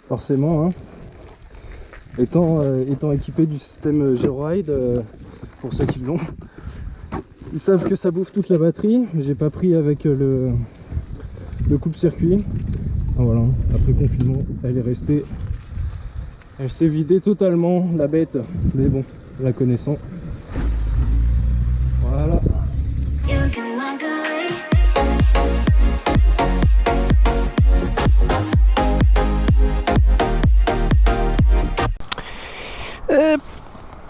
forcément, hein. Étant équipé du système Georide, pour ceux qui l'ont, ils savent que ça bouffe toute la batterie. J'ai pas pris avec le coupe-circuit. Voilà, après confinement, elle est restée, elle s'est vidée totalement, la bête, mais bon, la connaissant. Voilà.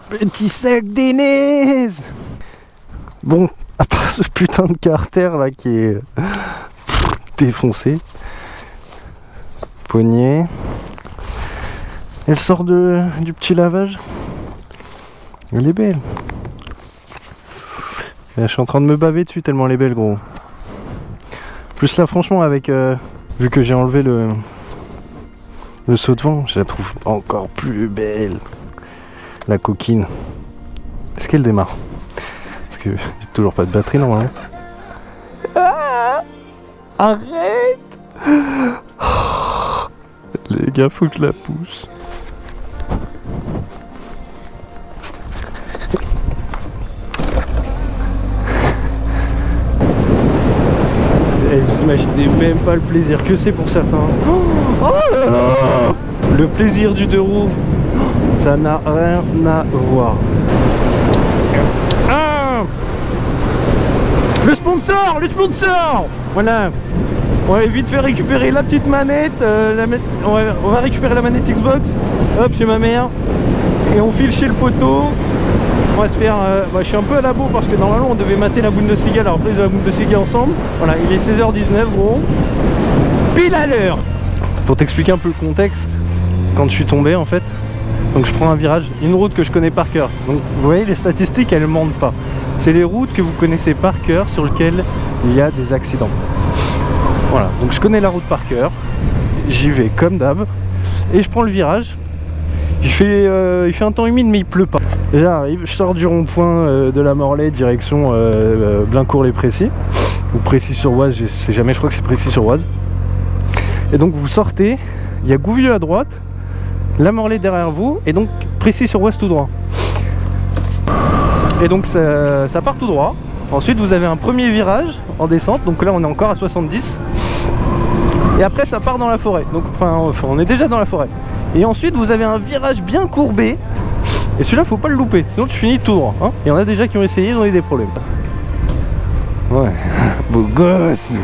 Petit sac d'aînés. Bon, à part ce putain de carter là qui est défoncé. Poignée. Elle sort du petit lavage. Elle est belle. Et là, je suis en train de me baver dessus tellement elle est belle, gros. Plus là, franchement, avec vu que j'ai enlevé le saut de vent, je la trouve encore plus belle. La coquine. Est-ce qu'elle démarre? Parce que j'ai toujours pas de batterie normalement. Ah, arrête. Les gars, faut que je la pousse. Et vous imaginez même pas le plaisir que c'est pour certains. Oh là là. Le plaisir du deux roues, ça n'a rien à voir. Ah, le sponsor. Voilà. On va vite fait récupérer la petite manette. On va récupérer la manette Xbox. Hop, chez ma mère. Et on file chez le poteau. On va se faire... je suis un peu à la bourre parce que normalement on devait mater la Bundesliga, la reprise de la Bundesliga ensemble. Voilà, il est 16h19 gros. Pile à l'heure. Pour t'expliquer un peu le contexte, quand je suis tombé en fait, donc je prends un virage, une route que je connais par cœur. Donc vous voyez, les statistiques elles ne mentent pas. C'est les routes que vous connaissez par cœur sur lesquelles il y a des accidents. Voilà, donc je connais la route par cœur, j'y vais comme d'hab, et je prends le virage. Il fait un temps humide mais il pleut pas. J'arrive, je sors du rond-point de la Morlaix direction Blaincourt-les-Précis, ou Précis-sur-Oise, je sais jamais, je crois que c'est Précis-sur-Oise. Et donc vous sortez, il y a Gouvieux à droite, la Morlaix derrière vous, et donc Précis-sur-Oise tout droit. Et donc ça part tout droit. Ensuite vous avez un premier virage en descente, donc là on est encore à 70. Et après ça part dans la forêt, donc enfin on est déjà dans la forêt. Et ensuite vous avez un virage bien courbé, et celui-là faut pas le louper, sinon tu finis tout droit, hein. Il y en a déjà qui ont essayé, ils ont eu des problèmes. Ouais, beau gosse.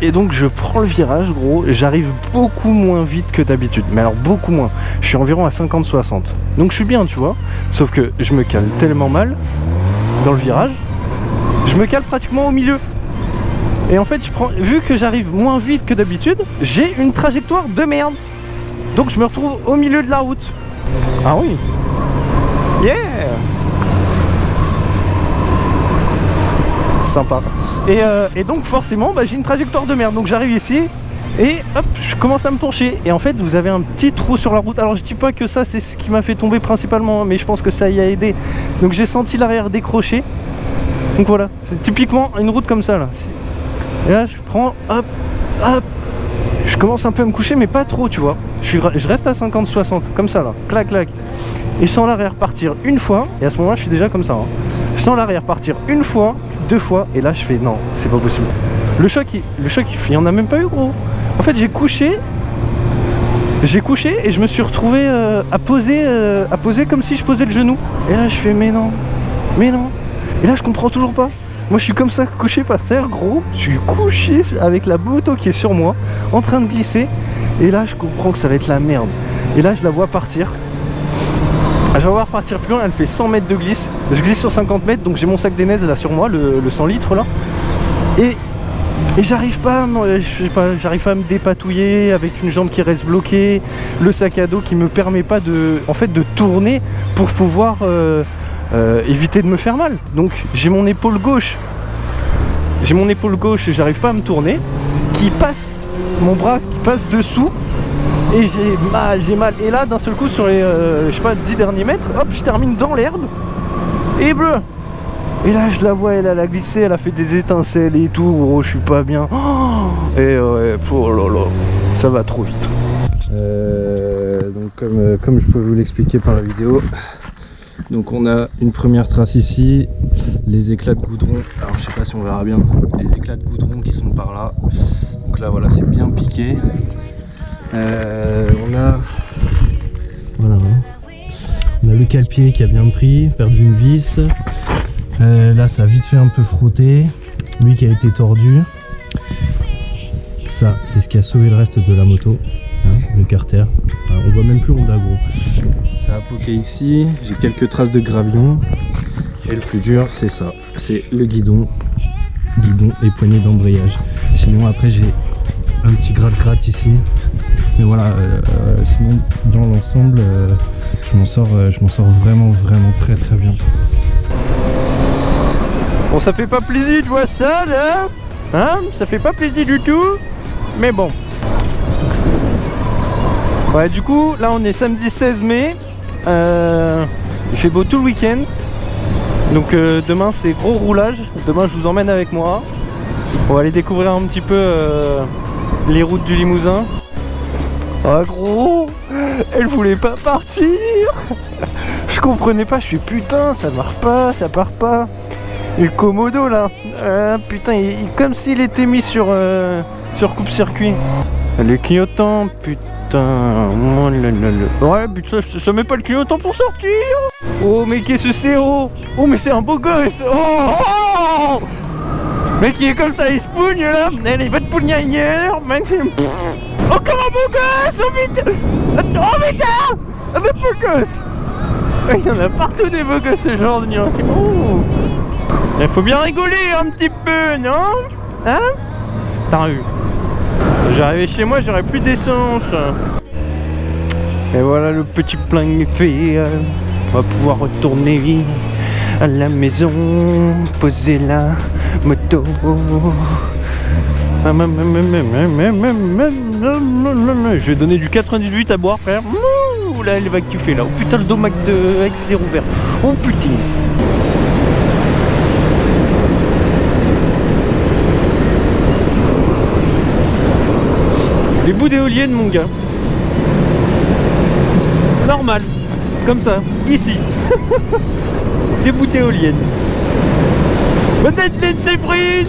Et donc je prends le virage gros, et j'arrive beaucoup moins vite que d'habitude, mais alors beaucoup moins. Je suis environ à 50-60, donc je suis bien tu vois, sauf que je me cale tellement mal dans le virage, je me cale pratiquement au milieu. Et en fait vu que j'arrive moins vite que d'habitude, j'ai une trajectoire de merde. Donc je me retrouve au milieu de la route. Ah oui. Yeah. Sympa. Et donc forcément j'ai une trajectoire de merde. Donc j'arrive ici et hop, je commence à me pencher. Et en fait vous avez un petit trou sur la route. Alors je dis pas que ça c'est ce qui m'a fait tomber principalement, mais je pense que ça y a aidé. Donc j'ai senti l'arrière décrocher. Donc voilà, c'est typiquement une route comme ça là. Et là je prends, hop, je commence un peu à me coucher mais pas trop tu vois. Je reste à 50-60 comme ça là, clac clac. Et je sens l'arrière partir une fois, et à ce moment-là je suis déjà comme ça, hein. Je sens l'arrière partir une fois, deux fois, et là je fais non, c'est pas possible. Le choc il y en a même pas eu gros. En fait j'ai couché et je me suis retrouvé à poser comme si je posais le genou. Et là je fais mais non. Et là je comprends toujours pas. Moi je suis comme ça couché par terre gros, je suis couché avec la moto qui est sur moi, en train de glisser, et là je comprends que ça va être la merde. Et là je la vois partir. Je vais voir partir plus loin, elle fait 100 mètres de glisse. Je glisse sur 50 mètres, donc j'ai mon sac d'aînés là sur moi, le 100 litres là. Et j'arrive pas à me dépatouiller avec une jambe qui reste bloquée, le sac à dos qui me permet pas de tourner pour pouvoir éviter de me faire mal. Donc j'ai mon épaule gauche et j'arrive pas à me tourner, mon bras qui passe dessous, et j'ai mal. Et là d'un seul coup sur les 10 derniers mètres, hop, je termine dans l'herbe et bleu. Et là je la vois, elle a glissé, elle a fait des étincelles et tout, gros, je suis pas bien. Oh, et ouais, oh là là. Ça va trop vite. Donc comme je peux vous l'expliquer par la vidéo, donc on a une première trace ici, les éclats de goudron, alors je sais pas si on verra bien, les éclats de goudron qui sont par là, donc là voilà c'est bien piqué. On a le cale-pied qui a bien pris, perdu une vis, là ça a vite fait un peu frotter, lui qui a été tordu, ça c'est ce qui a sauvé le reste de la moto. Le carter, on voit même plus Honda gros. Ça a poqué ici, j'ai quelques traces de gravillon et le plus dur c'est ça, c'est le guidon et poignée d'embrayage. Sinon après j'ai un petit gratte ici, mais voilà, sinon dans l'ensemble je m'en sors vraiment très bien. Bon, ça fait pas plaisir de voir ça là, hein, ça fait pas plaisir du tout, mais bon. Ouais, du coup, là on est samedi 16 mai, il fait beau tout le week-end, donc demain c'est gros roulage, demain je vous emmène avec moi, on va aller découvrir un petit peu les routes du Limousin. Ah gros, elle voulait pas partir, je comprenais pas, je suis putain ça marche pas, ça part pas, et le Komodo là, putain comme s'il était mis sur coupe-circuit, le clignotant, putain. Ouais, putain, ça met pas le clignotant pour sortir. Oh, mais qu'est-ce que c'est? Oh, mais c'est un beau gosse. Oh, mais qui est comme ça, il se pougne là. Il va te pougner ailleurs. Encore un beau gosse. Oh putain. Oh putain. Un autre beau gosse. Il y en a partout des beaux gosses ce genre de nuance. Oh. Il faut bien rigoler un petit peu, non? Hein? T'as vu? J'arrivais chez moi, j'aurais plus d'essence. Et voilà le petit plein fait. On va pouvoir retourner à la maison, poser la moto. Je vais donner du 98 à boire, frère. Ouh, là, elle va kiffer là. Oh putain, le domac de Aix, il est rouvert. Oh putain. Les bouts d'éoliennes, mon gars. Normal. Comme ça. Ici. Des bouts d'éoliennes. Peut-être les Séverine.